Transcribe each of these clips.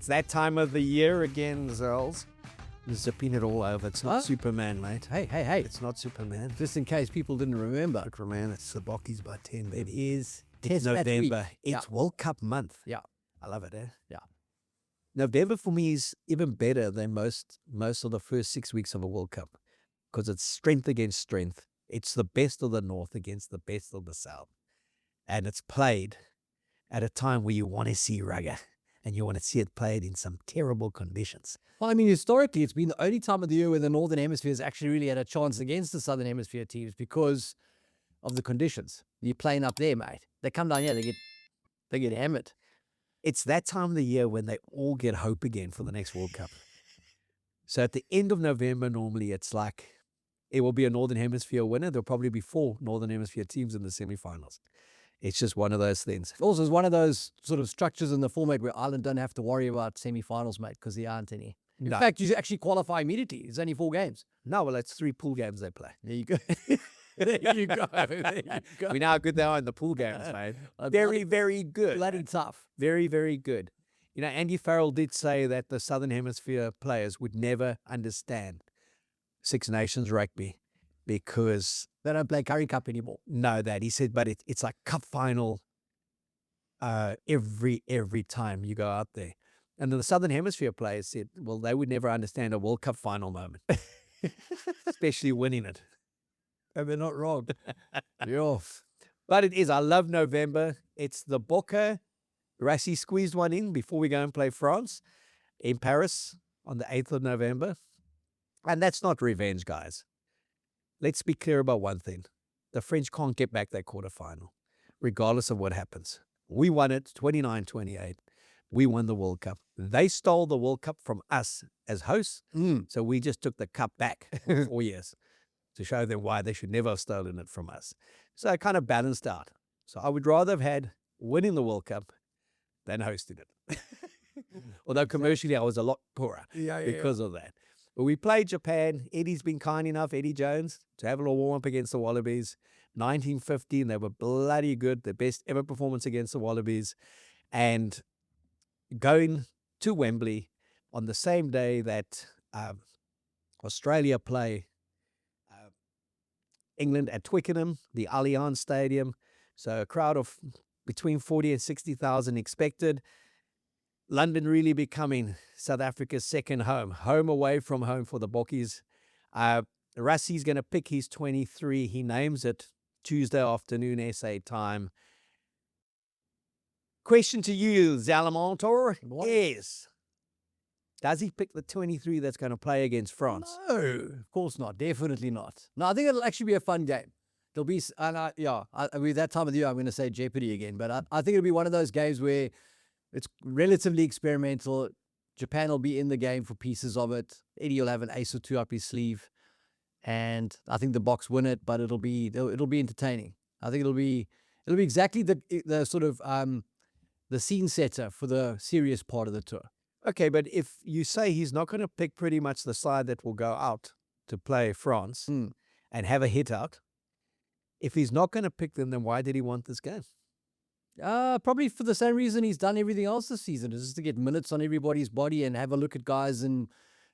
It's that time of the year again, Zels. Zipping it all over. It's not Superman, mate. Hey. It's not Superman. Just in case people didn't remember. Superman, it's the Bockies by 10, baby. It is It's November. It's World Cup month. Yeah. I love it, eh? Yeah. November for me is even better than most of the first 6 weeks of a World Cup because it's strength against strength. It's the best of the North against the best of the South. And it's played at a time where you want to see rugby and you want to see it played in some terrible conditions. Well, I mean, historically, it's been the only time of the year where the Northern Hemisphere has actually really had a chance against the Southern Hemisphere teams because of the conditions. You're playing up there, mate. They come down here, they get hammered. It's that time of the year when they all get hope again for the next World Cup. So at the end of November, normally it's like it will be a Northern Hemisphere winner. There'll probably be 4 Northern Hemisphere teams in the semifinals. It's just one of those things. Also, it's one of those sort of structures in the format where Ireland don't have to worry about semifinals, mate, because there aren't any. In fact, you actually qualify immediately. It's only 4 games. No, well, it's 3 pool games they play. There you go. There you go. There you go. We know how good they are in the pool games, mate. Very, very good. Bloody tough. Very, very good. You know, Andy Farrell did say that the Southern Hemisphere players would never understand Six Nations rugby because they don't play Currie Cup anymore. No, that he said, but it's like cup final every time you go out there. And the Southern Hemisphere players said, well, they would never understand a World Cup final moment, especially winning it. And they're not wrong. Yeah. But it is. I love November. It's the Boca. Rassie squeezed one in before we go and play France in Paris on the 8th of November. And that's not revenge, guys. Let's be clear about one thing. The French can't get back that quarterfinal, regardless of what happens. We won it 29-28. We won the World Cup. They stole the World Cup from us as hosts. So we just took the cup back for 4 years to show them why they should never have stolen it from us. So it kind of balanced out. So I would rather have had winning the World Cup than hosting it. Although commercially I was a lot poorer because of that. But we played Japan. Eddie's been kind enough, Eddie Jones, to have a little warm-up against the Wallabies. 1915, they were bloody good. The best ever performance against the Wallabies. And going to Wembley on the same day that Australia play England at Twickenham, the Allianz Stadium. So a crowd of between 40 and 60,000 expected. London really becoming South Africa's second home. Home away from home for the Bockies. Rassie's going to pick his 23. He names it Tuesday afternoon SA time. Question to you, Zalamantor, is, does he pick the 23 that's going to play against France? No, of course not. Definitely not. No, I think it'll actually be a fun game. There'll be, with that time of the year, I'm going to say Jeopardy again, but I think it'll be one of those games where it's relatively experimental. Japan will be in the game for pieces of it. Eddie will have an ace or 2 up his sleeve, and I think the Boks win it, but it'll be entertaining. I think it'll be exactly the sort of the scene setter for the serious part of the tour. Okay, but if you say he's not going to pick pretty much the side that will go out to play France and have a hit out, if he's not going to pick them, then why did he want this game? Probably for the same reason he's done everything else this season, is just to get minutes on everybody's body and have a look at guys in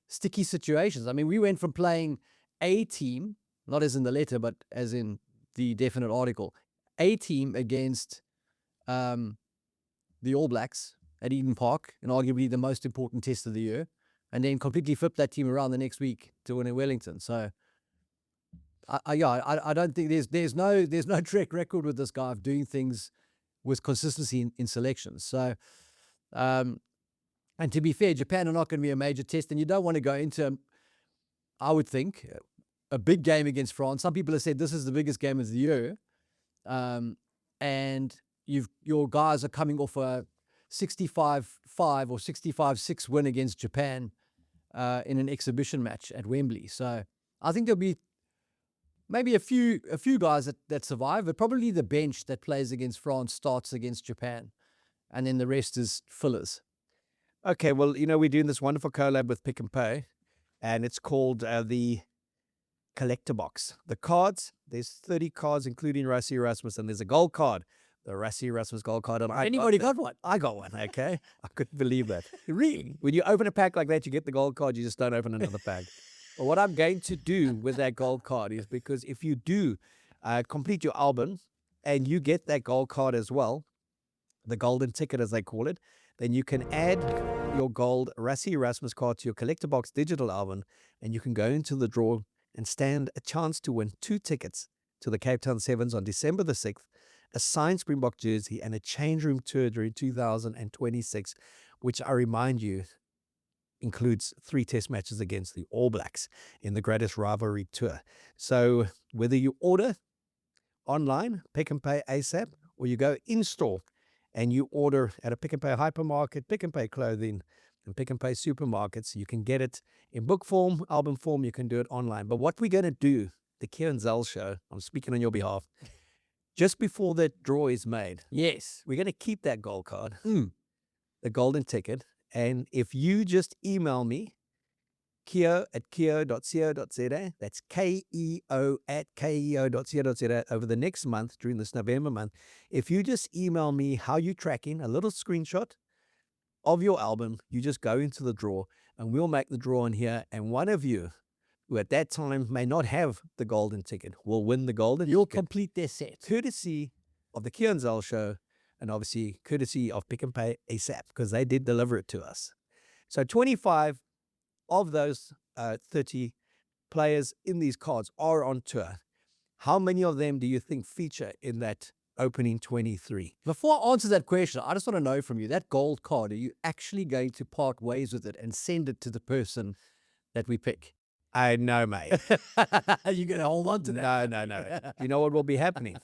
sticky situations. I mean, we went from playing a team, not as in the letter, but as in the definite article, a team against the All Blacks at Eden Park, and arguably the most important test of the year, and then completely flipped that team around the next week to win in Wellington. So, I don't think there's no track record with this guy of doing things with consistency in selections. So, and to be fair, Japan are not going to be a major test, and you don't want to go into, I would think, a big game against France. Some people have said this is the biggest game of the year, and your guys are coming off a 65-5 or 65-6 win against Japan in an exhibition match at Wembley. So I think there'll be maybe a few guys that survive, but probably the bench that plays against France starts against Japan, and then the rest is fillers. Okay, well, we're doing this wonderful collab with Pick and Pay, and it's called the Collector Box. The cards, there's 30 cards, including Rassie Erasmus, and there's a gold card the Rassie Rasmus gold card. And Anybody got one? I got one, okay? I couldn't believe that. Really? When you open a pack like that, you get the gold card, you just don't open another pack. But what I'm going to do with that gold card is, because if you do complete your album and you get that gold card as well, the golden ticket as they call it, then you can add your gold Rassie Rasmus card to your collector box digital album, and you can go into the draw and stand a chance to win 2 tickets to the Cape Town Sevens on December the 6th, a signed Springbok jersey, and a change room tour during 2026, which I remind you includes 3 test matches against the All Blacks in the greatest rivalry tour. So whether you order online, Pick and Pay ASAP, or you go in-store and you order at a Pick and Pay hypermarket, Pick and Pay clothing, and Pick and Pay supermarkets, you can get it in book form, album form, you can do it online. But what we're going to do, the Keo Zels show, I'm speaking on your behalf, just before that draw is made, Yes. we're going to keep that gold card, the golden ticket, and if you just email me, keo@keo.co.za, that's keo@keo.co.za, over the next month, during this November month, if you just email me how you're tracking, a little screenshot of your album, you just go into the draw, and we'll make the draw in here, and one of you who at that time may not have the golden ticket will win the golden You'll ticket, complete their set. courtesy of the Keo Zels show, and obviously courtesy of Pick and Pay ASAP, because they did deliver it to us. So 25 of those 30 players in these cards are on tour. How many of them do you think feature in that opening 23? Before I answer that question, I just want to know from you, that gold card, are you actually going to part ways with it and send it to the person that we pick? I know, mate. You're going to hold on to that? No. You know what will be happening?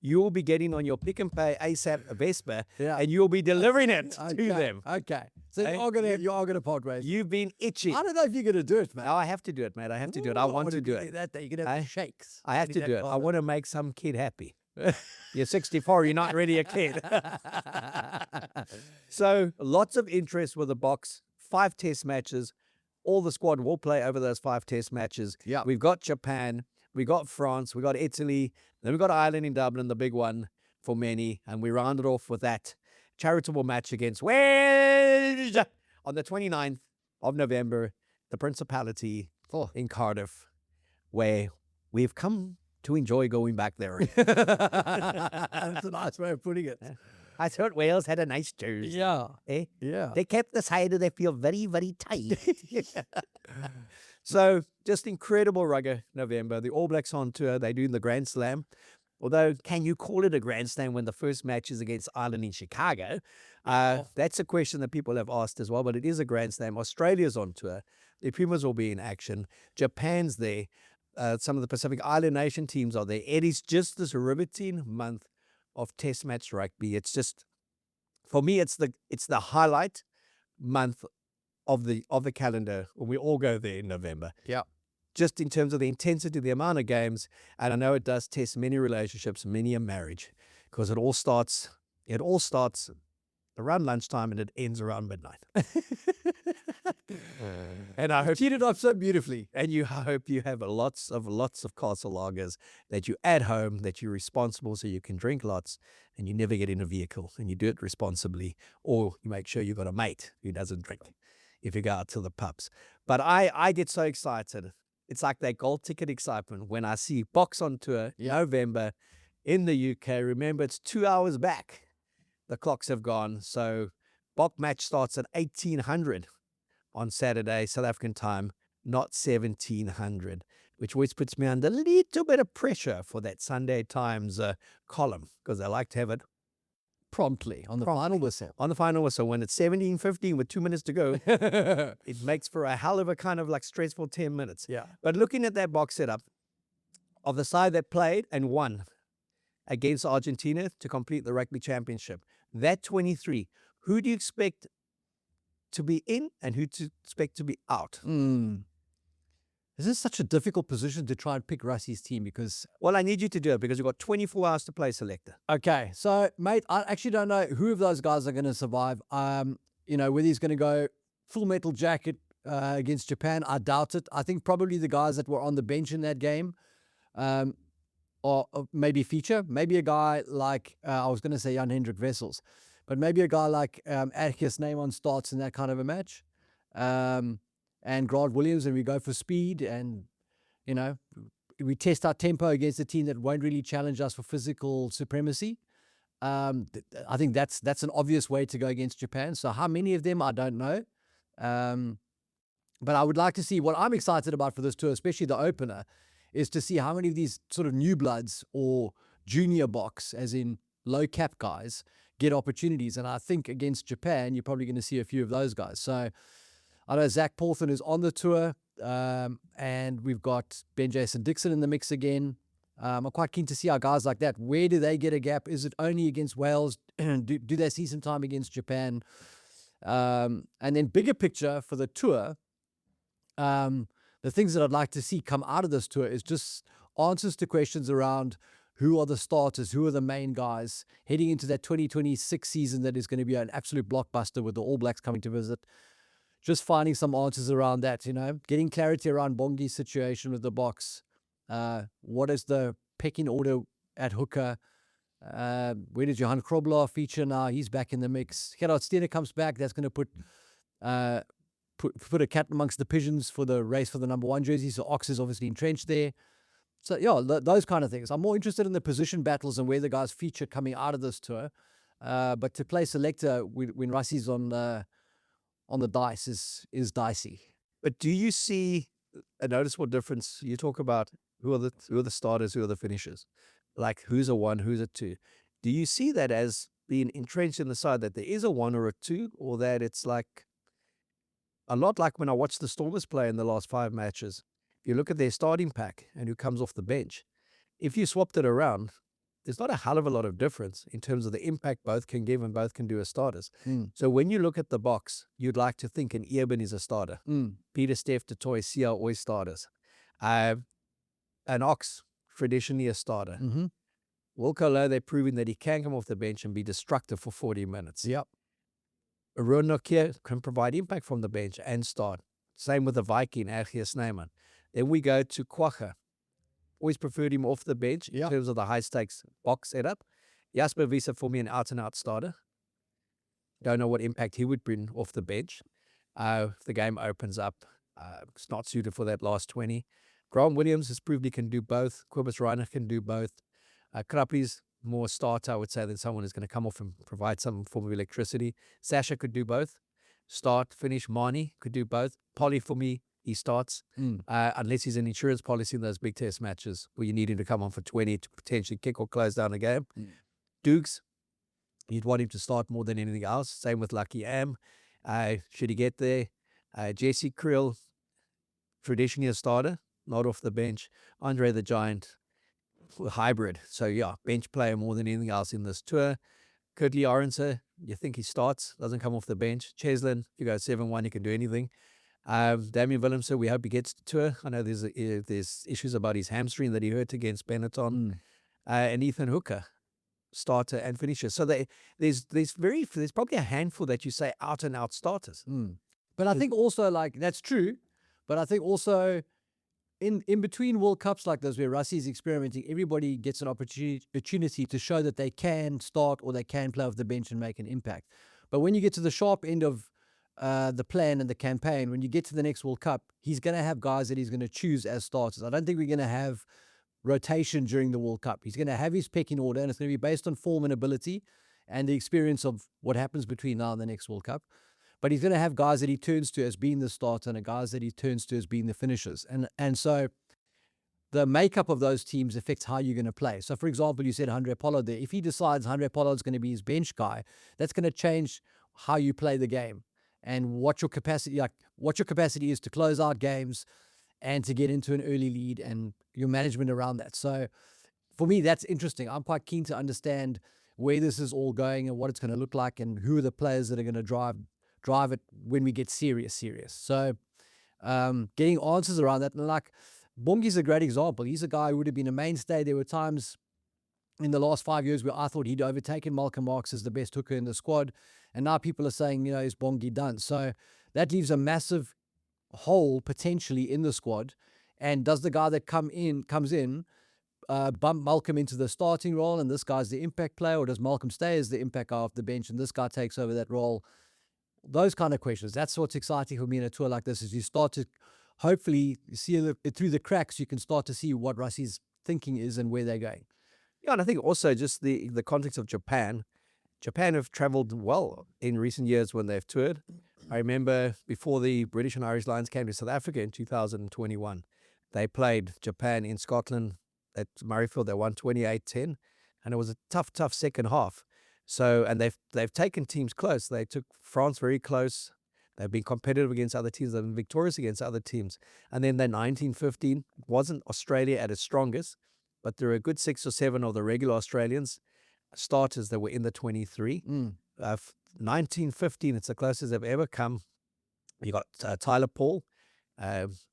You will be getting on your Pick and Pay ASAP Vespa, Yeah. and you'll be delivering it to Okay, them. Okay. So Hey, you are going to part ways. You've been itching. I don't know if you're going to do it, man. No, I have to do it, mate. I have to do it. I want to do it. That day. You're going to have Hey, shakes. I have to Getting do that it. I card. want to make some kid happy. You're 64. You're not really a kid. So lots of interest with the box. 5 test matches. All the squad will play over those 5 test matches. Yeah. We've got Japan. We got France. We got Italy. Then we got Ireland in Dublin, the big one for many. And we rounded off with that charitable match against Wales on the 29th of November, the Principality in Cardiff, where we've come to enjoy going back there. That's a nice way of putting it. I thought Wales had a nice jersey. Yeah. Eh? Yeah. They kept the side and they feel very, very tight. So just incredible rugby November. The All Blacks on tour. They do the Grand Slam. Although, can you call it a Grand Slam when the first match is against Ireland in Chicago? That's a question that people have asked as well, but it is a Grand Slam. Australia's on tour. The Pumas will be in action. Japan's there. Some of the Pacific Island nation teams are there. It is just this riveting month of test match rugby. It's just, for me, it's the highlight month of the calendar when we all go there in November. Yeah. Just in terms of the intensity, the amount of games, and I know it does test many relationships, many a marriage, because it all starts around lunchtime and it ends around midnight. And I hope Teed it up so beautifully. And I hope you have lots of castle lagers that you at home, that you're responsible so you can drink lots, and you never get in a vehicle, and you do it responsibly, or you make sure you've got a mate who doesn't drink if you go out to the pubs. But I get so excited. It's like that gold ticket excitement when I see Box on tour November in the UK. Remember, it's 2 hours back. The clocks have gone. So Bok match starts at 1800 on Saturday, South African time, not 1700, which always puts me under a little bit of pressure for that Sunday Times column, because I like to have it Promptly on the final whistle. on the final whistle. When it's 17:15 with 2 minutes to go, it makes for a hell of a kind of like stressful 10 minutes. Yeah. But looking at that box setup of the side that played and won against Argentina to complete the Rugby Championship, that 23, who do you expect to be in and who to expect to be out? This is such a difficult position to try and pick Rassie's team because... Well, I need you to do it because you've got 24 hours to play selector. Okay, so, mate, I actually don't know who of those guys are going to survive. You know, whether he's going to go full metal jacket against Japan, I doubt it. I think probably the guys that were on the bench in that game. or maybe feature. Maybe a guy like, I was going to say Jan Hendrik Wessels, but maybe a guy like Arceus Neyman starts in that kind of a match. And Grant Williams, and we go for speed, and, you know, we test our tempo against a team that won't really challenge us for physical supremacy. I think that's an obvious way to go against Japan. So how many of them, I don't know. But I would like to see, what I'm excited about for this tour, especially the opener, is to see how many of these sort of new bloods or junior box, as in low cap guys, get opportunities. And I think against Japan, you're probably going to see a few of those guys. So I know Zach Paulson is on the tour, and we've got Ben Jason Dixon in the mix again. I'm quite keen to see how guys like that, where do they get a gap? Is it only against Wales? do they see some time against Japan? And then bigger picture for the tour, the things that I'd like to see come out of this tour is just answers to questions around who are the starters, who are the main guys heading into that 2026 season that is going to be an absolute blockbuster with the All Blacks coming to visit. Just finding some answers around that, getting clarity around Bongi's situation with the box. What is the pecking order at hooker? Where does Johan Krobler feature now? He's back in the mix. Gerard Steiner comes back. That's going to put a cat amongst the pigeons for the race for the number 1 jersey. So Ox is obviously entrenched there. So yeah, those kind of things. I'm more interested in the position battles and where the guys feature coming out of this tour. But to play selector when Rassie's on the dice is dicey. But do you see a noticeable difference? You talk about who are the starters, who are the finishers, like who's a 1, who's a 2. Do you see that as being entrenched in the side that there is a 1 or a 2, or that it's like a lot like when I watched the Stormers play in the last 5 matches? If you look at their starting pack and who comes off the bench, if you swapped it around, there's not a hell of a lot of difference in terms of the impact both can give and both can do as starters. So when you look at the box, you'd like to think an Earben is a starter. Peter, Steph, Toy, Sia, always starters. An Ox, traditionally a starter. Wilco Lowe, they're proving that he can come off the bench and be destructive for 40 minutes. Yep. Arun Nokia can provide impact from the bench and start. Same with the Viking, Arceus Neyman. Then we go to Kwacha. Always preferred him off the bench in terms of the high-stakes box setup. Jasper Wiese, for me, an out-and-out starter. Don't know what impact he would bring off the bench. If the game opens up, it's not suited for that last 20. Grant Williams has proved he can do both. Kobus Reiner can do both. Krappy's more starter, I would say, than someone who's going to come off and provide some form of electricity. Sasha could do both. Start, finish. Marnie could do both. Polly, for me, he starts, unless he's an insurance policy in those big test matches where you need him to come on for 20 to potentially kick or close down a game. Dukes, you'd want him to start more than anything else. Same with Lucky Am. Should he get there? Jesse Krill, traditionally a starter, not off the bench. Andre the Giant, hybrid. So yeah, bench player more than anything else in this tour. Kurtley Orense, you think he starts, doesn't come off the bench. Cheslin, if you go 7-1, he can do anything. Damien Willemse, we hope he gets to tour. I know there's issues about his hamstring that he hurt against Benetton. And Ethan Hooker, starter and finisher. So there's probably a handful that you say out and out starters. But I think also, like, that's true. But I think also in between World Cups like those where Rassie is experimenting, everybody gets an opportunity to show that they can start or they can play off the bench and make an impact. But when you get to the sharp end of the plan and the campaign, when you get to the next World Cup, he's going to have guys that he's going to choose as starters. I don't think we're going to have rotation during the World Cup. He's going to have his pecking order, and it's going to be based on form and ability and the experience of what happens between now and the next World Cup. But he's going to have guys that he turns to as being the starter and guys that he turns to as being the finishers. And so the makeup of those teams affects how you're going to play. So, for example, you said Andre Pollard there. If he decides Andre Pollard's going to be his bench guy, that's going to change how you play the game and what your capacity is to close out games and to get into an early lead and your management around that. So for me, that's interesting. I'm quite keen to understand where this is all going and what it's going to look like and who are the players that are going to drive it when we get serious. So getting answers around that. And like Bongi's a great example. He's a guy who would have been a mainstay. There were times in the last 5 years where I thought he'd overtaken Malcolm Marx as the best hooker in the squad. And now people are saying, is Bongi done? So that leaves a massive hole potentially in the squad. And does the guy that comes in bump Malcolm into the starting role and this guy's the impact player, or does Malcolm stay as the impact guy off the bench and this guy takes over that role? Those kind of questions. That's what's exciting for me in a tour like this, is you start to hopefully see it through the cracks. You can start to see what Rassie's thinking is and where they're going. Yeah, and I think also just the context of Japan. Japan have travelled well in recent years when they've toured. I remember before the British and Irish Lions came to South Africa in 2021, they played Japan in Scotland at Murrayfield. They won 28-10, and it was a tough second half. So, and they've taken teams close. They took France very close. They've been competitive against other teams. They've been victorious against other teams. And then the 1915 wasn't Australia at its strongest, but there were a good 6 or 7 of the regular Australians starters that were in the 23. 1915, it's the closest they've ever come. You got Tyler Paul,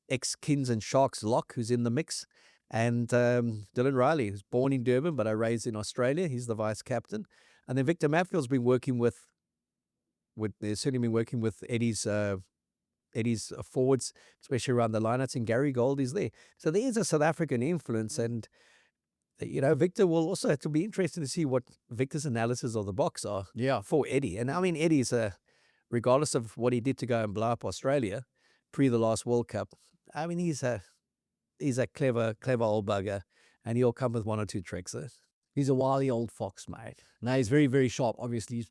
ex-Kings and Sharks lock, who's in the mix, and Dylan Riley, who's born in Durban but raised in Australia. He's the vice captain. And then Victor Matfield's been working they've certainly been working with Eddie's forwards, especially around the lineouts, and Gary Gold is there. So there is a South African influence, and Victor will also have to be interesting to see what Victor's analysis of the box are for Eddie. And I mean, Eddie's regardless of what he did to go and blow up Australia pre the last World Cup, I mean, he's a clever old bugger, and he'll come with 1 or 2 tricks. He's a wily old fox, mate. Now, he's very, very sharp. Obviously,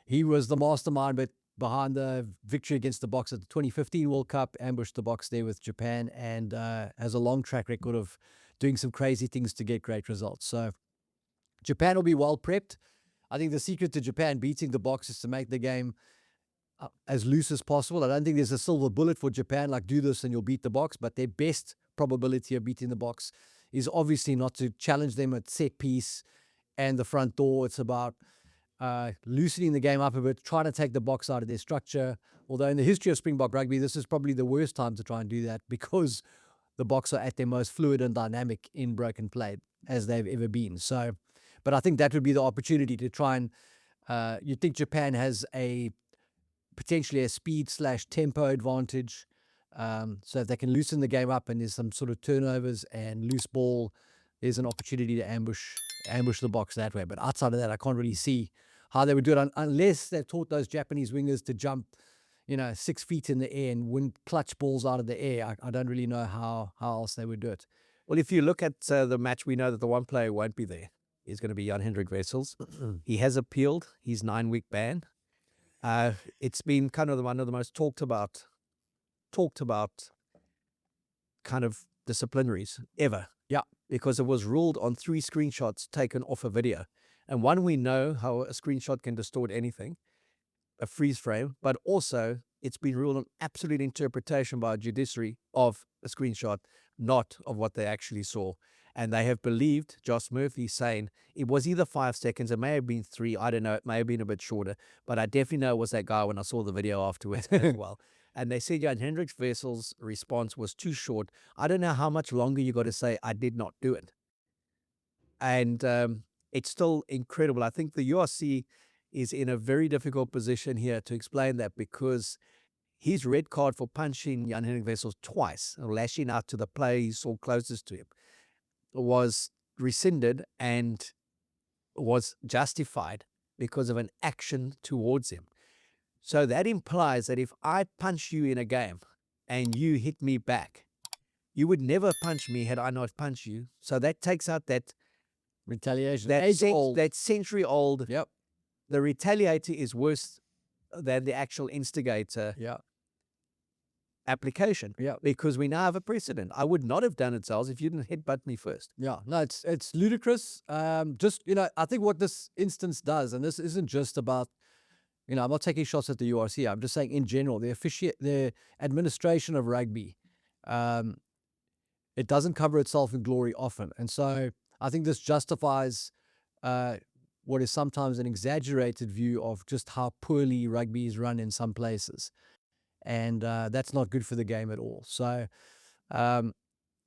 he was the mastermind behind the victory against the Boks at the 2015 World Cup, ambushed the Boks there with Japan, and has a long track record of doing some crazy things to get great results. So Japan will be well prepped. I think the secret to Japan beating the Boks is to make the game as loose as possible. I don't think there's a silver bullet for Japan, like do this and you'll beat the Boks, but their best probability of beating the Boks is obviously not to challenge them at set piece and the front door. It's about loosening the game up a bit, trying to take the Boks out of their structure. Although in the history of Springbok rugby, this is probably the worst time to try and do that, because the Boks are at their most fluid and dynamic in broken play as they've ever been. So, but I think that would be the opportunity to try and, you think Japan has potentially a speed/tempo advantage. So if they can loosen the game up and there's some sort of turnovers and loose ball, there's an opportunity to ambush the Boks that way. But outside of that, I can't really see how they would do it unless they've taught those Japanese wingers to jump 6 feet in the air and win clutch balls out of the air. I don't really know how else they would do it. Well, if you look at the match, we know that the one player won't be there. He's going to be Jan-Hendrik Wessels. He has appealed his 9-week ban. It's been kind of one of the most talked about kind of disciplinaries ever. Yeah. Because it was ruled on 3 screenshots taken off a video. And one, we know how a screenshot can distort anything, a freeze frame, but also it's been ruled on absolute interpretation by a judiciary of a screenshot, not of what they actually saw. And they have believed Josh Murphy saying it was either 5 seconds, it may have been 3, I don't know, it may have been a bit shorter, but I definitely know it was that guy when I saw the video afterwards as well. And they said Jan-Hendrik Wessels' response was too short. I don't know how much longer you got to say, I did not do it. And it's still incredible. I think the URC is in a very difficult position here to explain that, because his red card for punching Jan-Hendrik Wessels twice, lashing out to the player he saw closest to him, was rescinded and was justified because of an action towards him. So that implies that if I punch you in a game and you hit me back, you would never punch me had I not punched you. So that takes out that retaliation. That century-old. Yep. The retaliator is worse than the actual instigator. Yeah. Application. Yeah. Because we now have a precedent. I would not have done it, Zels, if you didn't headbutt me first. Yeah. No, it's ludicrous. I think what this instance does, and this isn't just about, I'm not taking shots at the URC. I'm just saying in general, the administration of rugby, it doesn't cover itself in glory often. And so I think this justifies what is sometimes an exaggerated view of just how poorly rugby is run in some places. And that's not good for the game at all. So, I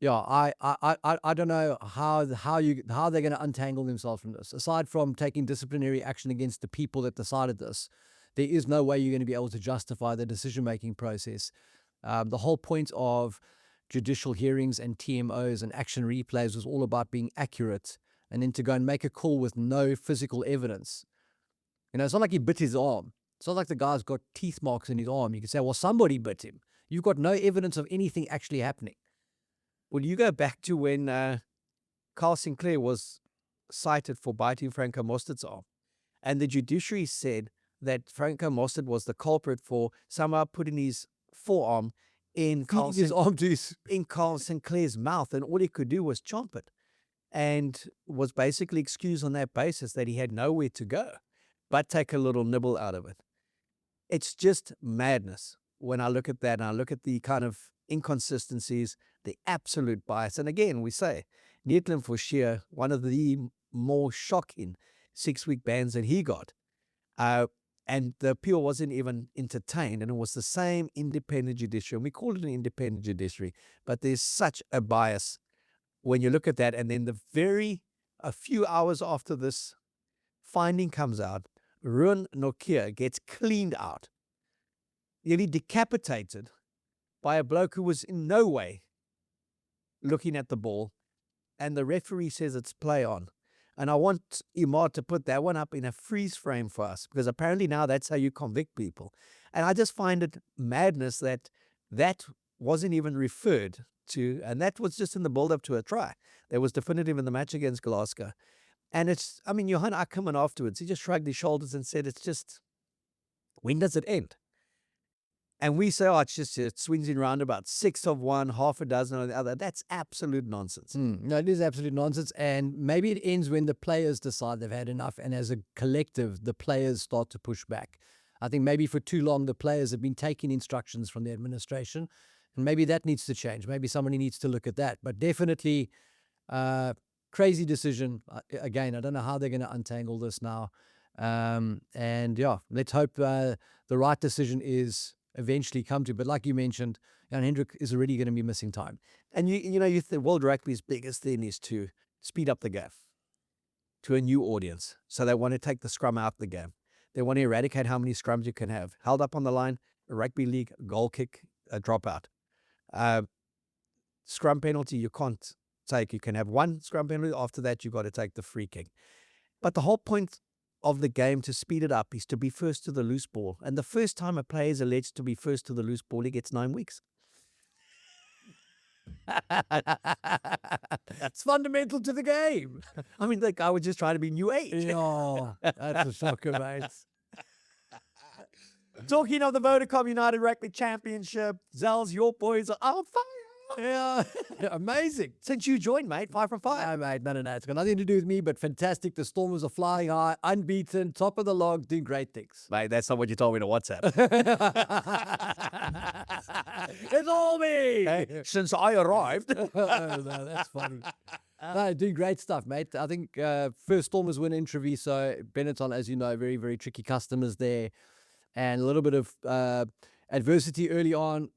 don't know how they're going to untangle themselves from this. Aside from taking disciplinary action against the people that decided this, there is no way you're going to be able to justify the decision-making process. The whole point of judicial hearings and TMOs and action replays was all about being accurate, and then to go and make a call with no physical evidence. It's not like he bit his arm. It's not like the guy's got teeth marks in his arm. You can say, well, somebody bit him. You've got no evidence of anything actually happening. Well, you go back to when Carl Sinclair was cited for biting Franco Mostard's arm, and the judiciary said that Franco Mostard was the culprit for somehow putting his forearm in Carl Sinclair's mouth, and all he could do was chomp it, and was basically excused on that basis that he had nowhere to go but take a little nibble out of it. It's just madness when I look at that, and I look at the kind of inconsistencies, the absolute bias. And again, we say, Neetland for sheer, one of the more shocking 6-week bans that he got. And the appeal wasn't even entertained, and it was the same independent judiciary. And we call it an independent judiciary, but there's such a bias when you look at that. And then a few hours after this finding comes out, Ruan Nokia gets cleaned out, nearly decapitated by a bloke who was in no way looking at the ball, and the referee says it's play on. And I want Imad to put that one up in a freeze frame for us, because apparently now that's how you convict people. And I just find it madness that that wasn't even referred to, and that was just in the build-up to a try. That was definitive in the match against Glasgow. And Johan Ackerman afterwards, he just shrugged his shoulders and said, it's just, when does it end? And we say, it swings in roundabout 6 of one, half a dozen of the other. That's absolute nonsense. No, it is absolute nonsense. And maybe it ends when the players decide they've had enough. And as a collective, the players start to push back. I think maybe for too long, the players have been taking instructions from the administration. And maybe that needs to change. Maybe somebody needs to look at that. But definitely, crazy decision. Again, I don't know how they're going to untangle this now. Let's hope the right decision is eventually come to. But like you mentioned, Jan Hendrik is already going to be missing time. And the World Rugby's biggest thing is to speed up the game to a new audience. So they want to take the scrum out of the game. They want to eradicate how many scrums you can have. Held up on the line, a rugby league, goal kick, a dropout. Scrum penalty you can't take. You can have one scrum penalty. After that, you've got to take the free kick. But the whole point of the game, to speed it up, is to be first to the loose ball. And the first time a player is alleged to be first to the loose ball, he gets 9 weeks. That's fundamental to the game. I mean, the guy was just trying to be new age. Oh, that's a shocker, mate. Talking of the Vodacom United Rugby Championship, Zels, your boys are on fire. Yeah, amazing. Since you joined, mate, 5 from 5. No, mate, no. It's got nothing to do with me, but fantastic. The Stormers are flying high, unbeaten, top of the log, doing great things. Mate, that's not what you told me to WhatsApp. It's all me. Hey, since I arrived. No, that's funny. No, doing great stuff, mate. I think first Stormers win in Treviso. Benetton, as you know, very, very tricky customers there. And a little bit of adversity early on,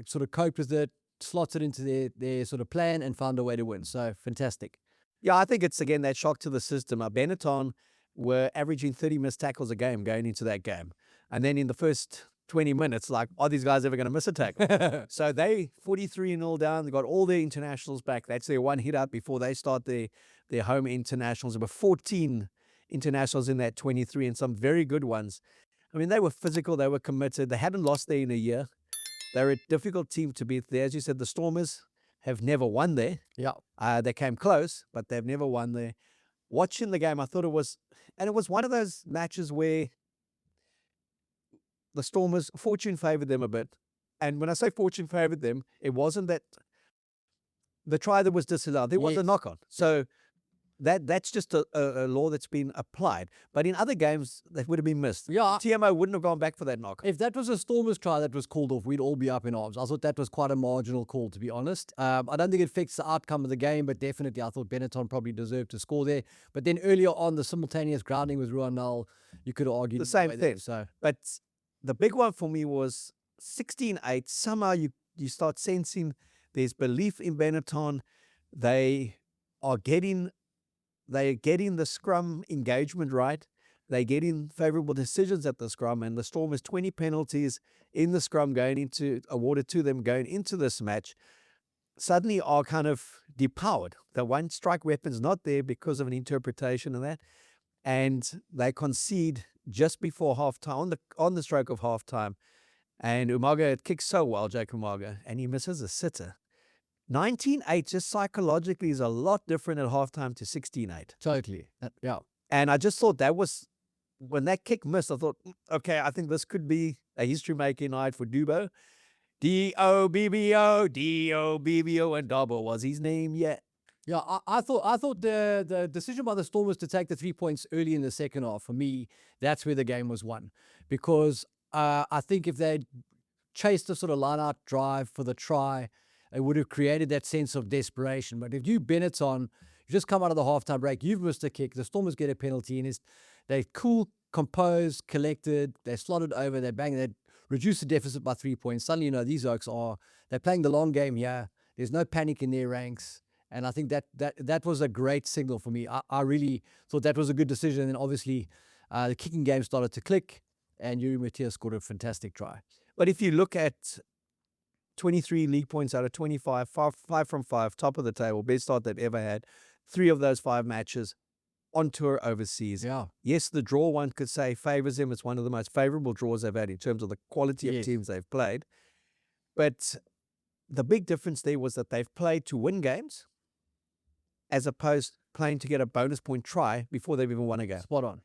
sort of coped with it, slotted into their sort of plan and found a way to win. So fantastic. Yeah, I think it's, again, that shock to the system. Benetton were averaging 30 missed tackles a game going into that game. And then in the first 20 minutes, like, are these guys ever going to miss a tackle? So they 43-0 down. They got all their internationals back. That's their one hit out before they start their home internationals. There were 14 internationals in that 23 and some very good ones. I mean, they were physical. They were committed. They hadn't lost there in a year. They're a difficult team to beat there. As you said, the Stormers have never won there. Yeah. They came close, but they've never won there. Watching the game, I thought it was one of those matches where the Stormers, fortune favored them a bit. And when I say fortune favored them, it wasn't that the try that was disallowed. There was a knock on. So that's just a law that's been applied. But in other games, that would have been missed. Yeah. TMO wouldn't have gone back for that knock. If that was a Stormers try that was called off, we'd all be up in arms. I thought that was quite a marginal call, to be honest. I don't think it affects the outcome of the game, but definitely I thought Benetton probably deserved to score there. But then earlier on, the simultaneous grounding with Ruan Null, you could have argued the same thing. thing. So, but the big one for me was 16-8. Somehow you start sensing there's belief in Benetton. They're getting the scrum engagement right. They're getting favourable decisions at the scrum, and the Stormers 20 penalties in the scrum awarded to them going into this match. suddenly are kind of depowered. The one strike weapon's not there because of an interpretation of that. And they concede just before halftime, on the stroke of halftime. And Umaga had kicked so well, Jake Umaga, and he misses a sitter. 19-8 just psychologically is a lot different at halftime to 16-8. Totally. Yeah. And I just thought that was, when that kick missed, I thought, okay, I think this could be a history-making night for Dubo. D-O-B-B-O, D-O-B-B-O, and Dabo was his name yet. Yeah, I thought the decision by the Storm was to take the 3 points early in the second half. For me, that's where the game was won. Because I think if they'd chased a sort of line-out drive for the try, it would have created that sense of desperation. But if you Benetton, you just come out of the halftime break, you've missed a kick, the Stormers get a penalty, and they're cool, composed, collected, they slotted over, they bang, they reduce the deficit by 3 points. Suddenly, you know, these oaks they're playing the long game here. There's no panic in their ranks. And I think that was a great signal for me. I really thought that was a good decision. And obviously, the kicking game started to click, and Yuri Matias scored a fantastic try. But if you look at 23 league points out of 25, 5 from 5, top of the table, best start they've ever had. 3 of those 5 matches on tour overseas. Yeah. Yes, the draw, one could say, favors them. It's one of the most favorable draws they've had in terms of the quality of teams they've played. But the big difference there was that they've played to win games as opposed to playing to get a bonus point try before they've even won a game. Spot on.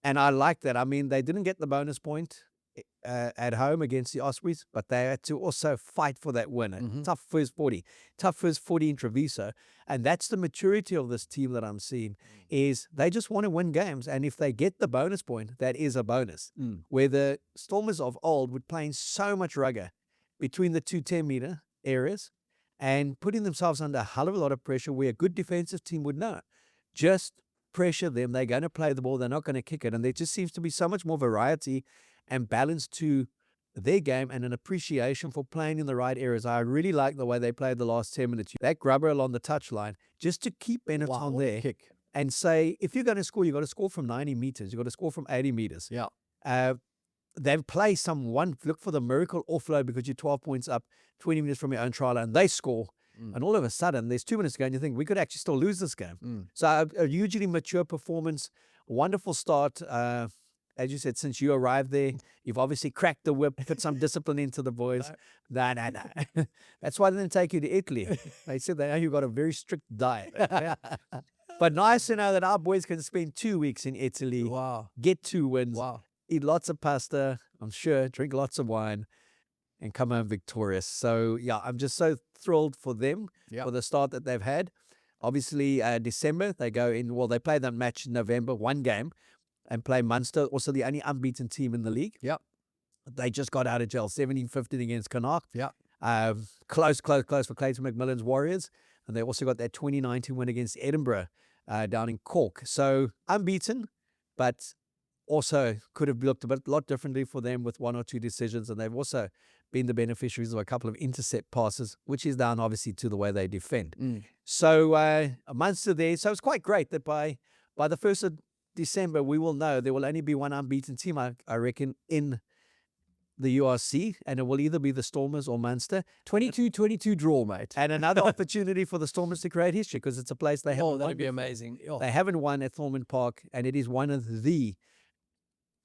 And I like that. I mean, they didn't get the bonus point at home against the Ospreys, but they had to also fight for that win. Mm-hmm. Tough first 40 in Treviso. And that's the maturity of this team that I'm seeing, is they just want to win games. And if they get the bonus point, that is a bonus. Where the Stormers of old would playing so much rugger between the two 10-meter areas and putting themselves under a hell of a lot of pressure, where a good defensive team would know. Just pressure them. They're going to play the ball. They're not going to kick it. And there just seems to be so much more variety and balance to their game, and an appreciation for playing in the right areas. I really like the way they played the last 10 minutes. That grubber along the touchline, just to keep Benetton there kick. And say, if you're going to score, you've got to score from 90 meters. You've got to score from 80 meters. Yeah. They've played look for the miracle offload because you're 12 points up, 20 minutes from your own trial, and they score. And all of a sudden, there's 2 minutes to go, and you think, we could actually still lose this game. So a hugely mature performance, wonderful start. As you said, since you arrived there, you've obviously cracked the whip, put some discipline into the boys. No. That's why they didn't take you to Italy. They said they know you've got a very strict diet. But nice to know that our boys can spend 2 weeks in Italy, get 2 wins, eat lots of pasta, I'm sure, drink lots of wine, and come home victorious. So, yeah, I'm just so thrilled for them, for the start that they've had. Obviously, December, they go in, they play that match in November, 1 game, and play Munster, also the only unbeaten team in the league. Yep. They just got out of jail, 17-15 against Connacht. Yep. Close for Clayton McMillan's Warriors. And they also got that 2019 win against Edinburgh down in Cork. So unbeaten, but also could have looked a lot differently for them with 1 or 2 decisions. And they've also been the beneficiaries of a couple of intercept passes, which is down obviously to the way they defend. So Munster there. So it's quite great that by the 1st of December, we will know there will only be 1 unbeaten team, I reckon, in the URC, and it will either be the Stormers or Munster. 22-22 draw, mate. And another opportunity for the Stormers to create history, because it's a place they haven't won. That'd be amazing. They haven't won at Thornton Park, and it is one of the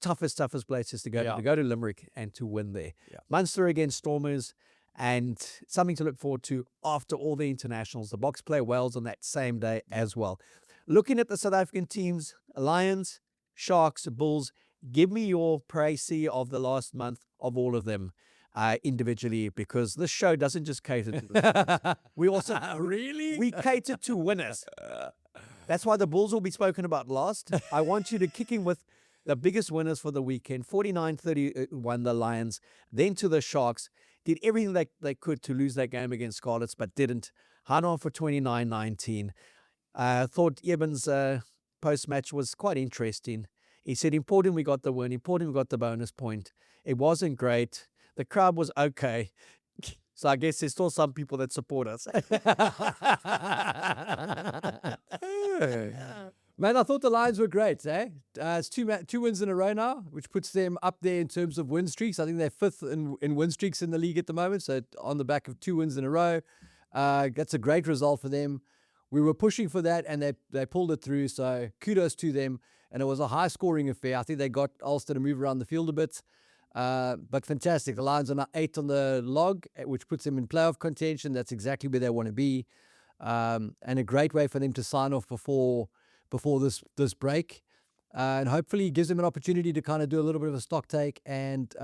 toughest places to go to Limerick and to win there. Munster against Stormers, and something to look forward to after all the internationals. The Boks play Wales on that same day as well. Looking at the South African teams, Lions, Sharks, Bulls, give me your précis of the last month of all of them individually, because this show doesn't just cater to them. We also we cater to winners. That's why the Bulls will be spoken about last. I want you to kick in with the biggest winners for the weekend. 49-31, the Lions. Then to the Sharks. Did everything they could to lose that game against Scarlets, but didn't. Hung on for 29-19. Thought Eben's post-match was quite interesting. He said, important we got the win, important we got the bonus point. It wasn't great. The crowd was okay. So I guess there's still some people that support us. Man, I thought the Lions were great, eh? It's 2 wins in a row now, which puts them up there in terms of win streaks. I think they're 5th in win streaks in the league at the moment, so on the back of 2 wins in a row. That's a great result for them. We were pushing for that, and they pulled it through, so kudos to them. And it was a high-scoring affair. I think they got Ulster to move around the field a bit, but fantastic. The Lions are now 8 on the log, which puts them in playoff contention. That's exactly where they want to be, and a great way for them to sign off before this break. And hopefully gives them an opportunity to kind of do a little bit of a stock take and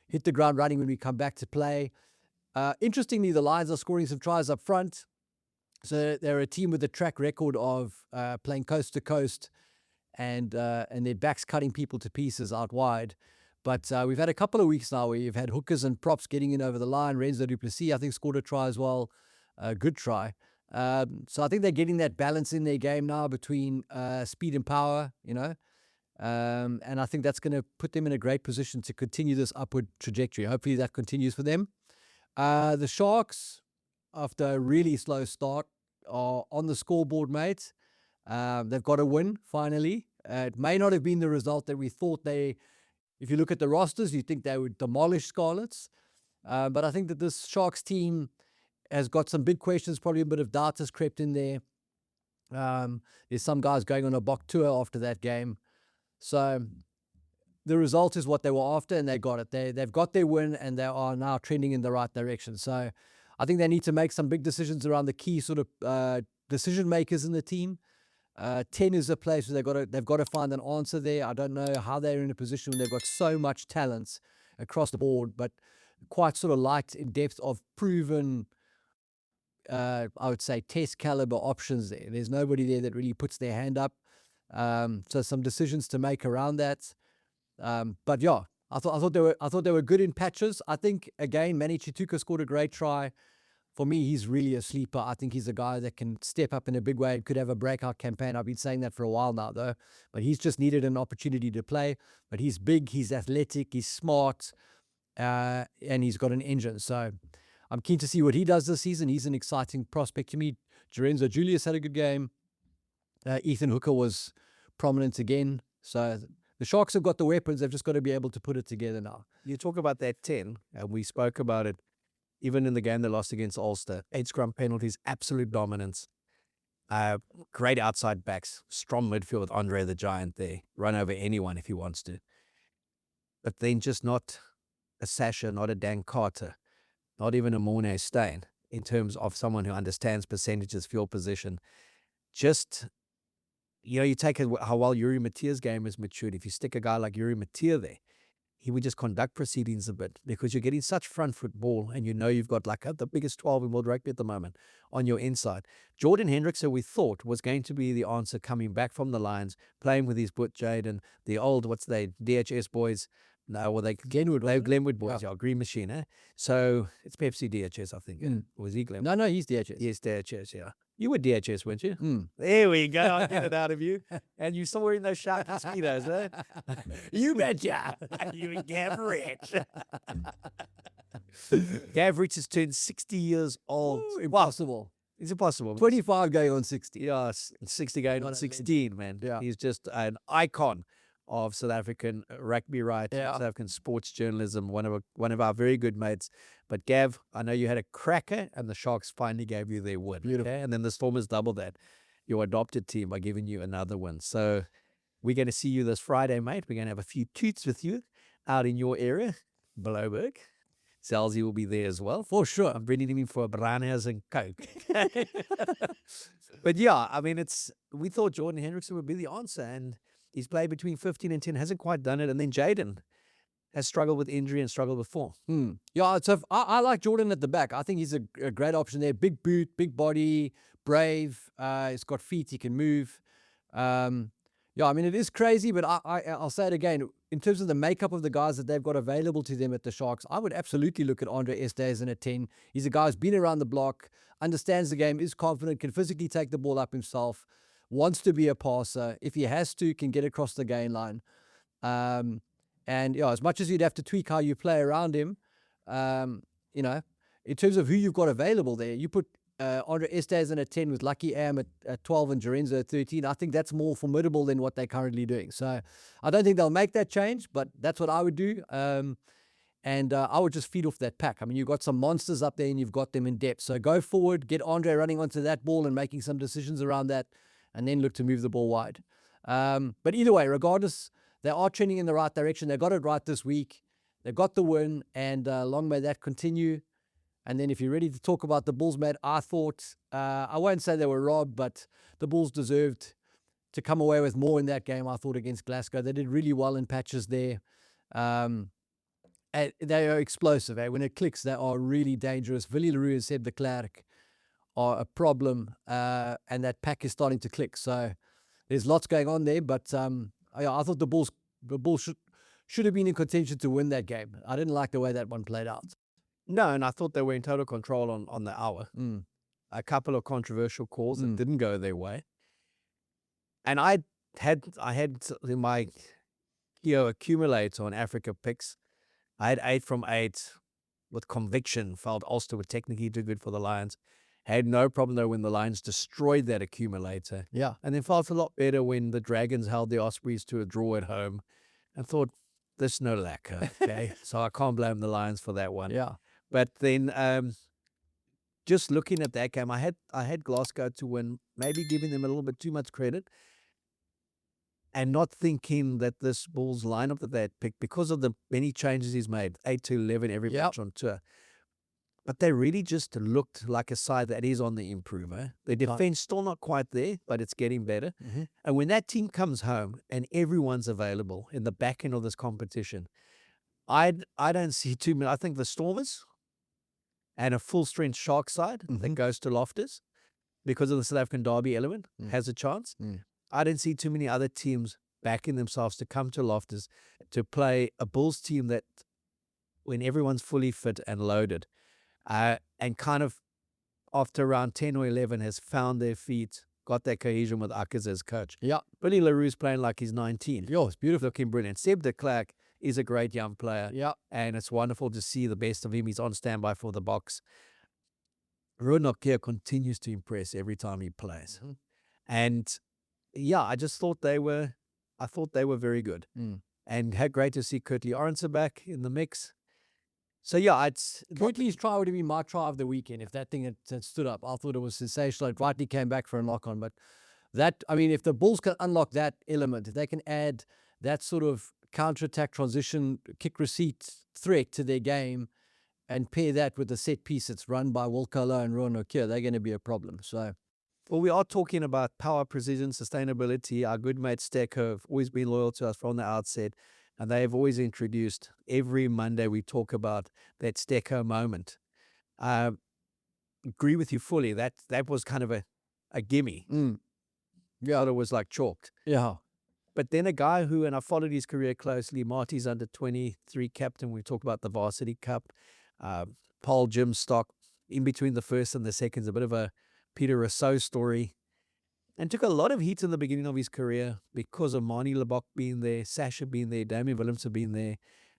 hit the ground running when we come back to play. Interestingly, the Lions are scoring some tries up front. So they're a team with a track record of playing coast to coast and their backs cutting people to pieces out wide. But we've had a couple of weeks now where you've had hookers and props getting in over the line. Renzo du Plessis, I think, scored a try as well. Good try. So I think they're getting that balance in their game now between speed and power, and I think that's going to put them in a great position to continue this upward trajectory. Hopefully that continues for them. The Sharks, after a really slow start, are on the scoreboard, mate. They've got a win, finally. It may not have been the result that we thought if you look at the rosters, you think they would demolish Scarlets. But I think that this Sharks team has got some big questions, probably a bit of doubt has crept in there. There's some guys going on a Bok tour after that game. So the result is what they were after, and they got it. They've got their win, and they are now trending in the right direction. So I think they need to make some big decisions around the key sort of decision makers in the team. 10 is a place where they've got to find an answer there. I don't know how they're in a position when they've got so much talent across the board, but quite sort of light in depth of proven, I would say, test caliber options there. There's nobody there that really puts their hand up. So some decisions to make around that. But yeah, I thought they were good in patches. I think again, Manny Chituka scored a great try. For me, he's really a sleeper. I think he's a guy that can step up in a big way and could have a breakout campaign. I've been saying that for a while now, though. But he's just needed an opportunity to play. But he's big, he's athletic, he's smart, and he's got an engine. So I'm keen to see what he does this season. He's an exciting prospect to me. Lorenzo Julius had a good game. Ethan Hooker was prominent again. So the Sharks have got the weapons. They've just got to be able to put it together now. You talk about that 10, and we spoke about it even in the game they lost against Ulster. 8 scrum penalties, absolute dominance. Great outside backs, strong midfield with Andre the Giant there. Run over anyone if he wants to. But then just not a Sasha, not a Dan Carter, not even a Mornay Steyn in terms of someone who understands percentages, field position. Just, you take how well Yuri Matia's game has matured. If you stick a guy like Yuri Matia there, he would just conduct proceedings a bit because you're getting such front foot ball and you've got like the biggest 12 in world rugby at the moment on your inside. Jordan Hendricks, who we thought was going to be the answer coming back from the Lions, playing with his Jade and the old, DHS boys. No, well, Glenwood boys, yeah, Green Machine, eh? So it's Pepsi DHS, I think. Or was he Glenwood? No, he's DHS. Yes, DHS, yeah. You were DHS, weren't you? There we go. I get it out of you. And you still wearing those sharp mosquitoes, eh? You betcha. You and Gav Rich. Gav Rich has turned 60 years old. Ooh, impossible. It's impossible. 25 going on 60. Yeah, 60 going on 16, man. Yeah. He's just an icon of South African rugby right, South African sports journalism, one of our very good mates. But Gav, I know you had a cracker and the Sharks finally gave you their win. Beautiful. Okay? And then the Stormers doubled that, your adopted team, by giving you another win. So we're going to see you this Friday, mate. We're going to have a few toots with you out in your area, Blouberg. Zelsie will be there as well. For sure. I'm bringing him in for a Brownies and Coke. But yeah, I mean, we thought Jordan Hendrickson would be the answer, and he's played between 15 and 10, hasn't quite done it. And then Jaden has struggled with injury and struggled before. Yeah, so I like Jordan at the back. I think he's a great option there. Big boot, big body, brave. He's got feet, he can move. Yeah, I mean, it is crazy, but I'll say it again. In terms of the makeup of the guys that they've got available to them at the Sharks, I would absolutely look at Andre Estes in a 10. He's a guy who's been around the block, understands the game, is confident, can physically take the ball up himself, wants to be a passer. If he has to, can get across the gain line. And yeah, as much as you'd have to tweak how you play around him, in terms of who you've got available there, you put Andre Estes in at 10 with Lucky Am at 12 and Jorenzo at 13. I think that's more formidable than what they're currently doing. So I don't think they'll make that change, but that's what I would do. And And I would just feed off that pack. I mean, you've got some monsters up there and you've got them in depth. So go forward, get Andre running onto that ball and making some decisions around that, and then look to move the ball wide. But either way, regardless, they are trending in the right direction. They got it right this week. They got the win, and long may that continue. And then if you're ready to talk about the Bulls, mate, I thought, I won't say they were robbed, but the Bulls deserved to come away with more in that game, I thought, against Glasgow. They did really well in patches there. They are explosive. When it clicks, they are really dangerous. Willie Leroux and Seb de Klerk are a problem, and that pack is starting to click. So there's lots going on there, but I thought the Bulls should have been in contention to win that game. I didn't like the way that one played out. No, and I thought they were in total control on the hour. A couple of controversial calls that didn't go their way. And I had my Keo accumulator on Africa picks. I had 8 from 8 with conviction. Felt Ulster would technically do good for the Lions. Had no problem though when the Lions destroyed that accumulator. Yeah. And then felt a lot better when the Dragons held the Ospreys to a draw at home, and thought, this no lacquer. Okay. So I can't blame the Lions for that one. Yeah. But then just looking at that game, I had Glasgow to win, maybe giving them a little bit too much credit, and not thinking that this Bulls lineup that they had picked, because of the many changes he's made, 8 to 11 every match on tour. But they really just looked like a side that is on the improver. The defense still not quite there, but it's getting better. And when that team comes home and everyone's available in the back end of this competition, I don't see too many. I think the Stormers and a full-strength Shark side that goes to Loftus, because of the South African derby element, has a chance. I don't see too many other teams backing themselves to come to Loftus to play a Bulls team that, when everyone's fully fit and loaded, and kind of after around 10 or 11 has found their feet, got that cohesion with Akkers as coach. Yeah. Willie Leroux's playing like he's 19. Yeah, it's beautiful. Looking brilliant. Seb de Klerk is a great young player. Yeah. And it's wonderful to see the best of him. He's on standby for the box. Runokia continues to impress every time he plays. And yeah, I thought they were very good. And had great to see Kurtley Arendse back in the mix. So yeah, Kurtley's try would have been my try of the weekend if that thing had stood up. I thought it was sensational. It rightly came back for a knock-on, but that, I mean, if the Bulls can unlock that element, if they can add that sort of counter-attack transition, kick receipt threat to their game, and pair that with the set piece that's run by Wilco and Rowan O'Keefe, they're going to be a problem. So, well, we are talking about power, precision, sustainability. Our good mate Stecco have always been loyal to us from the outset, and they have always introduced, every Monday we talk about that Stecco moment. Agree with you fully. That was kind of a gimme. Yeah, it was like chalked. Yeah. But then a guy who, and I followed his career closely, Marty's under 23 captain. We talk about the Varsity Cup. Paul Jim Stock, in between the first and the second, is a bit of a Peter Rousseau story. And took a lot of heat in the beginning of his career because of Marnie Lebok being there, Sasha being there, Damien Willemse being there.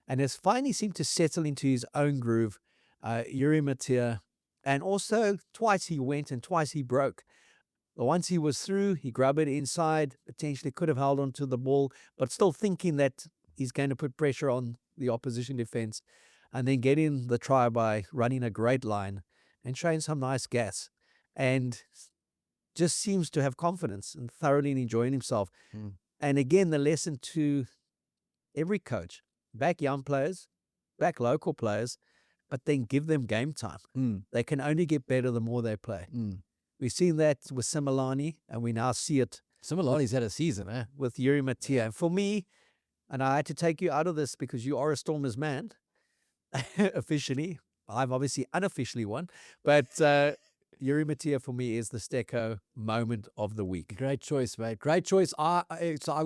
And has finally seemed to settle into his own groove. Yuri Matia. And also, twice he went and twice he broke. But once he was through, he grabbed it inside, potentially could have held on to the ball, but still thinking that he's going to put pressure on the opposition defense, and then getting the try by running a great line and showing some nice gas. And just seems to have confidence and thoroughly enjoying himself. And again, the lesson to every coach, back young players, back local players, but then give them game time. They can only get better the more they play. We've seen that with Similani, and we now see it. Similani's had a season, with Yuri Matia. And for me, and I had to take you out of this because you are a Stormers man, officially. I'm obviously unofficially one, but Yuri Matia for me is the Stecco moment of the week. Great choice, mate. Great choice. So I'm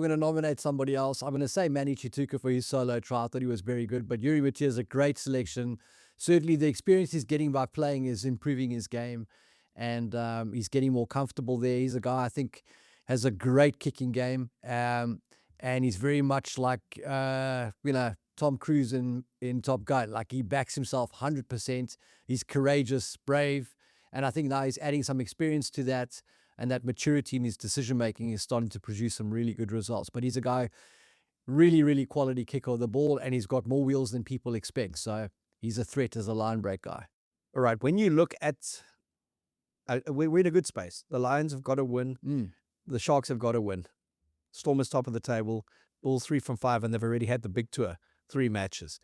going to nominate somebody else. I'm going to say Manny Chituka for his solo try. I thought he was very good, but Yuri Matia is a great selection. Certainly the experience he's getting by playing is improving his game, and he's getting more comfortable there. He's a guy I think has a great kicking game, and he's very much like, Tom Cruise in Top Gun. Like, he backs himself 100%. He's courageous, brave. And I think now he's adding some experience to that, and that maturity in his decision-making is starting to produce some really good results. But he's a guy really, really quality kicker of the ball, and he's got more wheels than people expect. So he's a threat as a line break guy. All right. When you look at, we're in a good space. The Lions have got to win. The Sharks have got to win. Storm is top of the table. Bulls 3 from 5, and they've already had the big tour, 3 matches.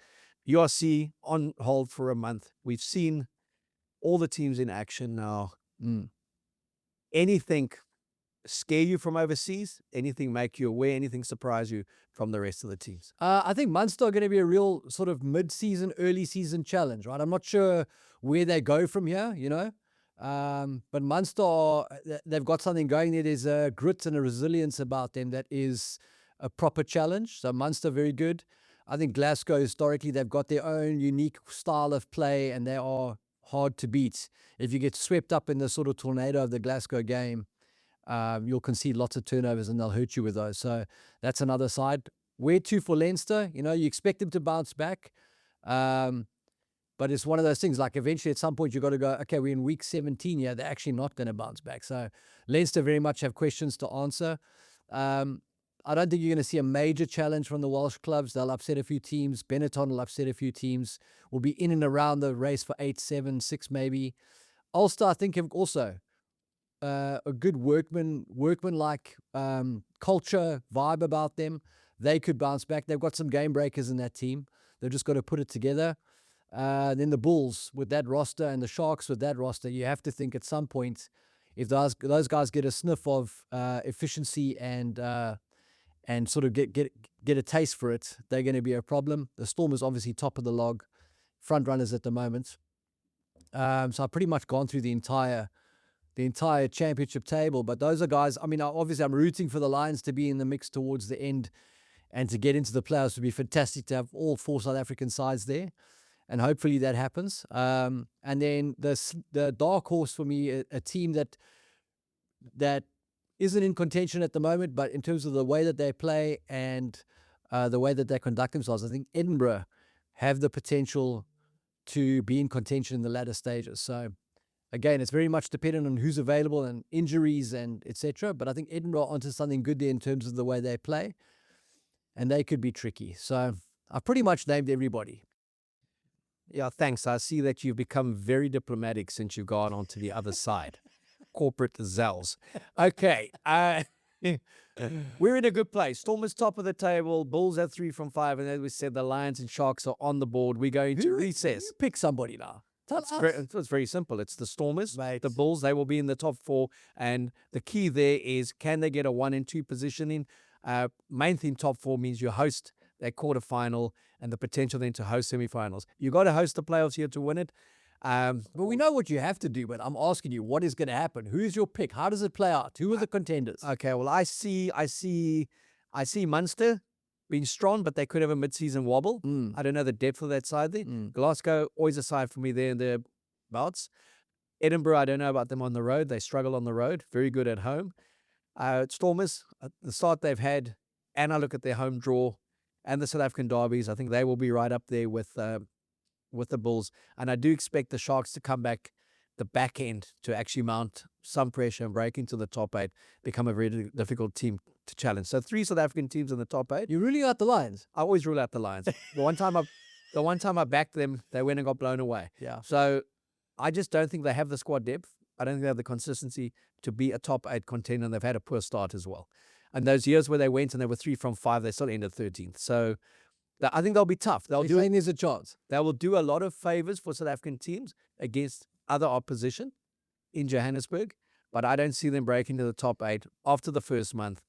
URC on hold for a month. We've seen all the teams in action now. Anything scare you from overseas? Anything make you aware? Anything surprise you from the rest of the teams? I think Munster are going to be a real sort of mid-season, early season challenge, right? I'm not sure where they go from here, but Munster, they've got something going there. There's a grit and a resilience about them that is a proper challenge. So Munster, very good. I think Glasgow, historically, they've got their own unique style of play, and they are hard to beat. If you get swept up in the sort of tornado of the Glasgow game, you'll concede lots of turnovers and they'll hurt you with those. So that's another side. Where to for Leinster? You expect them to bounce back. But it's one of those things, like eventually at some point you've got to go, okay, we're in week 17 here. They're actually not going to bounce back. So Leinster very much have questions to answer. I don't think you're going to see a major challenge from the Welsh clubs. They'll upset a few teams. Benetton will upset a few teams. Will be in and around the race for 8, 7, 6 maybe. Ulster, I think, have also a good workman-like culture, vibe about them. They could bounce back. They've got some game breakers in that team. They've just got to put it together. Then the Bulls with that roster and the Sharks with that roster, you have to think at some point, if those guys get a sniff of efficiency and sort of get a taste for it, they're going to be a problem. The Storm is obviously top of the log, front runners at the moment. So I've pretty much gone through the entire championship table. But those are guys, I mean, obviously I'm rooting for the Lions to be in the mix towards the end and to get into the playoffs. Would be fantastic to have all 4 South African sides there. And hopefully that happens. And then the dark horse for me, a team that isn't in contention at the moment, but in terms of the way that they play and the way that they conduct themselves, I think Edinburgh have the potential to be in contention in the latter stages. So again, it's very much dependent on who's available and injuries and etc. But I think Edinburgh are onto something good there in terms of the way they play, and they could be tricky. So I've pretty much named everybody. Yeah, thanks. I see that you've become very diplomatic since you've gone on to the other side. Corporate Zels. Okay. We're in a good place. Storm is top of the table. Bulls at 3 from 5. And as we said, the Lions and Sharks are on the board. We're going to recess. You pick somebody now. It's very simple. It's the Stormers, Mate. the Bulls. They will be in the top 4. And the key there is, can they get a 1 and 2 positioning? Main theme top 4 means you host that quarterfinal and the potential then to host semifinals. You got to host the playoffs here to win it. But we know what you have to do, but I'm asking you, what is going to happen? Who's your pick? How does it play out? Who are the contenders? Okay, well, I see Munster being strong, but they could have a mid-season wobble. I don't know the depth of that side there. Glasgow, always a side for me there in their bouts. Edinburgh, I don't know about them on the road. They struggle on the road. Very good at home. Stormers, the start they've had, and I look at their home draw and the South African derbies, I think they will be right up there with the Bulls. And I do expect the Sharks to come back the back end to actually mount some pressure and break into the top 8, become a very difficult team to challenge. So 3 South African teams in the top 8. You're ruling out the Lions? I always rule out the Lions. The one time I backed them, they went and got blown away. Yeah. So I just don't think they have the squad depth. I don't think they have the consistency to be a top 8 contender, and they've had a poor start as well. And those years where they went and they were 3 from 5, they still ended 13th. So I think they'll be tough. There's a chance. They will do a lot of favors for South African teams against other opposition in Johannesburg, but I don't see them breaking to the top 8 after the first month.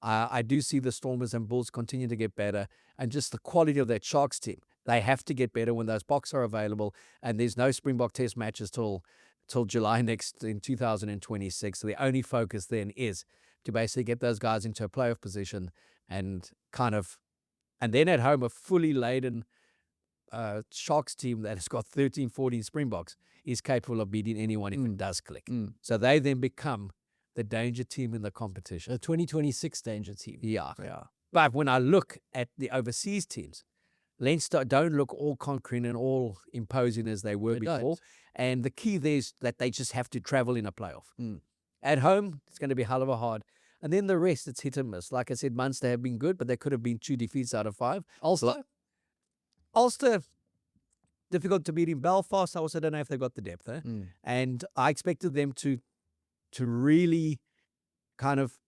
I do see the Stormers and Bulls continue to get better, and just the quality of that Sharks team. They have to get better when those box are available, and there's no Springbok test matches till July next in 2026. So the only focus then is to basically get those guys into a playoff position and then at home a fully laden Sharks team that has got 13, 14 Springboks is capable of beating anyone if it does click. So they then become the danger team in the competition. The 2026 danger team. Yeah. But when I look at the overseas teams, Leinster don't look all conquering and all imposing as they were before. Don't. And the key there is that they just have to travel in a playoff. At home, it's going to be hell of a hard. And then the rest, it's hit and miss. Like I said, Munster have been good, but they could have been 2 defeats out of 5. Ulster? Ulster, difficult to beat in Belfast. I also don't know if they've got the depth. And I expected them to really kind of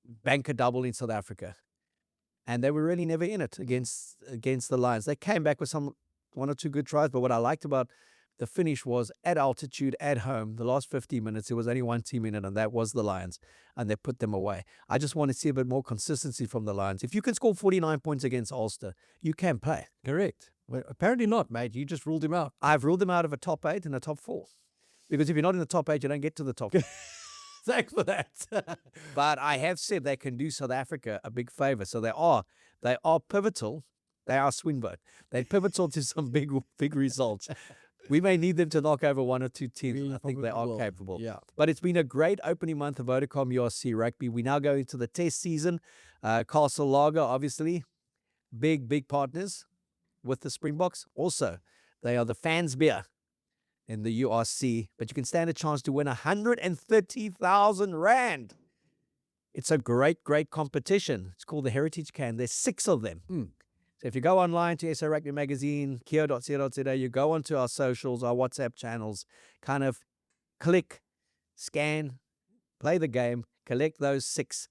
bank a double in South Africa. And they were really never in it against the Lions. They came back with one or two good tries, but what I liked about the finish was at altitude, at home, the last 50 minutes, there was only one team in it, and that was the Lions, and they put them away. I just want to see a bit more consistency from the Lions. If you can score 49 points against Ulster, you can play. Correct. Well, apparently not, mate. You just ruled him out. I've ruled them out of a top 8 and a top 4. Because if you're not in the top 8, you don't get to the top 4. Thanks for that. But I have said they can do South Africa a big favor. So they are pivotal. They are Swinburne. They're pivotal to some big results. We may need them to knock over one or two teams. I think they are capable. Yeah. But it's been a great opening month of Vodacom URC Rugby. We now go into the test season. Castle Lager, obviously, big partners with the Springboks. Also, they are the fans' beer in the URC, but you can stand a chance to win 130,000 Rand. It's a great competition. It's called the Heritage Can. There's 6 of them. So if you go online to SARugbymag magazine, Keo.co.za, you go onto our socials, our WhatsApp channels, kind of click, scan, play the game, collect those six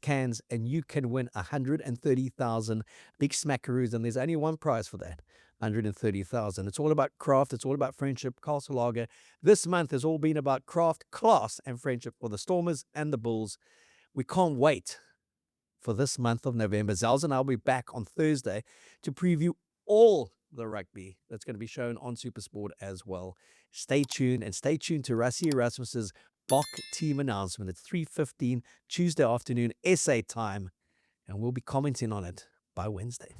cans, and you can win 130,000 big smackaroos. And there's only one prize for that. 130,000. It's all about craft. It's all about friendship. Castle Lager this month has all been about craft, class, and friendship for the Stormers and the Bulls. We can't wait for this month of November. Zels and I will be back on Thursday to preview all the rugby that's going to be shown on SuperSport as well. Stay tuned, and stay tuned to Rassie Erasmus's Bok team announcement. It's 3:15 Tuesday afternoon SA time, and we'll be commenting on it by Wednesday.